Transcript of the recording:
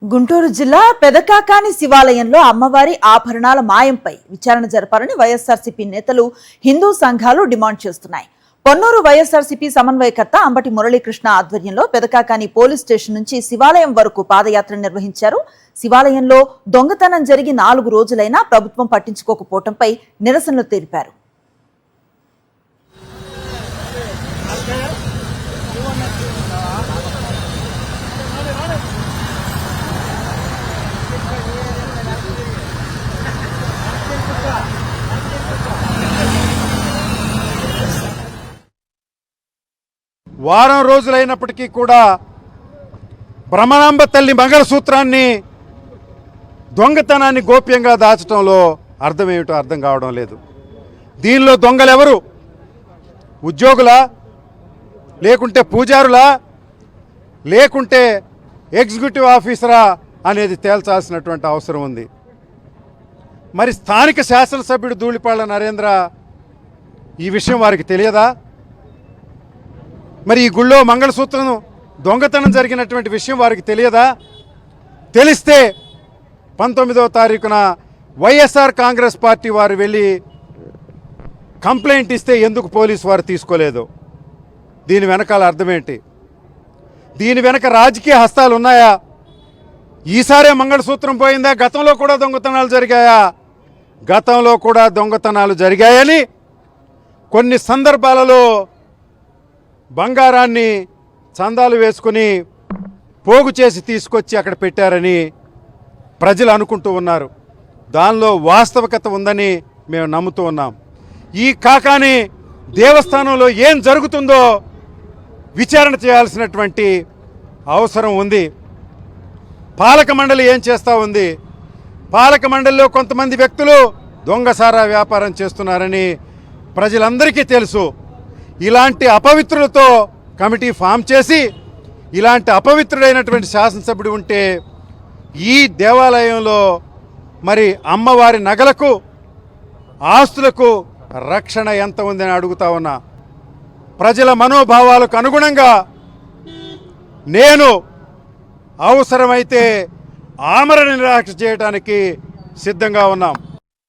గుంటూరు జిల్లా పెదకాకాని శివాలయంలో అమ్మవారి ఆభరణాల మాయంపై విచారణ జరపాలని వైఎస్ఆర్సీపీ నేతలు హిందూ సంఘాలు డిమాండ్ చేస్తున్నాయి. పొన్నూరు వైఎస్ఆర్సీపీ సమన్వయకర్త అంబటి మురళీకృష్ణ ఆధ్వర్యంలో పెదకాకాని పోలీస్ స్టేషన్ నుంచి శివాలయం వరకు పాదయాత్ర నిర్వహించారు. శివాలయంలో దొంగతనం జరిగి 4 రోజులైనా ప్రభుత్వం పట్టించుకోకపోవడంపై నిరసనలు తెలిపారు. వారం రోజులైనప్పటికీ కూడా బ్రహ్మనాంబ తల్లి మంగళసూత్రాన్ని దొంగతనాన్ని గోప్యంగా దాచడంలో అర్థమేమిటో అర్థం కావడం లేదు. దీనిలో దొంగలెవరు? ఉద్యోగులా, లేకుంటే పూజారులా, లేకుంటే ఎగ్జిక్యూటివ్ ఆఫీసరా అనేది తేల్చాల్సినటువంటి అవసరం ఉంది. మరి స్థానిక శాసనసభ్యుడు ధూళిపాళ్ల నరేంద్ర ఈ విషయం వారికి తెలియదా? మరి ఈ గుళ్ళో మంగళసూత్రం దొంగతనం జరిగినటువంటి విషయం వారికి తెలియదా? తెలిస్తే 19వ తారీఖున వైఎస్ఆర్ కాంగ్రెస్ పార్టీ వారు వెళ్ళి కంప్లైంట్ ఇస్తే ఎందుకు పోలీసు వారు తీసుకోలేదు? దీని వెనకాల అర్థమేంటి? దీని వెనక రాజకీయ హస్తాలు ఉన్నాయా? ఈసారే మంగళసూత్రం పోయిందా? గతంలో కూడా దొంగతనాలు జరిగాయా? గతంలో కూడా దొంగతనాలు జరిగాయని కొన్ని సందర్భాలలో బంగారాన్ని చందాలు వేసుకుని పోగు చేసి తీసుకొచ్చి అక్కడ పెట్టారని ప్రజలు అనుకుంటూ ఉన్నారు. దానిలో వాస్తవికత ఉందని మేము నమ్ముతూ ఉన్నాం. ఈ కాకాని దేవస్థానంలో ఏం జరుగుతుందో విచారణ చేయాల్సినటువంటి అవసరం ఉంది. పాలక మండలి ఏం చేస్తూ ఉంది? పాలక మండలిలో కొంతమంది వ్యక్తులు దొంగసారా వ్యాపారం చేస్తున్నారని ప్రజలందరికీ తెలుసు. ఇలాంటి అపవిత్రులతో కమిటీ ఫామ్ చేసి ఇలాంటి అపవిత్రుడైనటువంటి శాసనసభ్యుడు ఉంటే ఈ దేవాలయంలో మరి అమ్మవారి నగలకు, ఆస్తులకు రక్షణ ఎంత ఉందని అడుగుతా ఉన్నా. ప్రజల మనోభావాలకు అనుగుణంగా నేను అవసరమైతే ఆమరణ నిరాకరణ చేయడానికి సిద్ధంగా ఉన్నాం.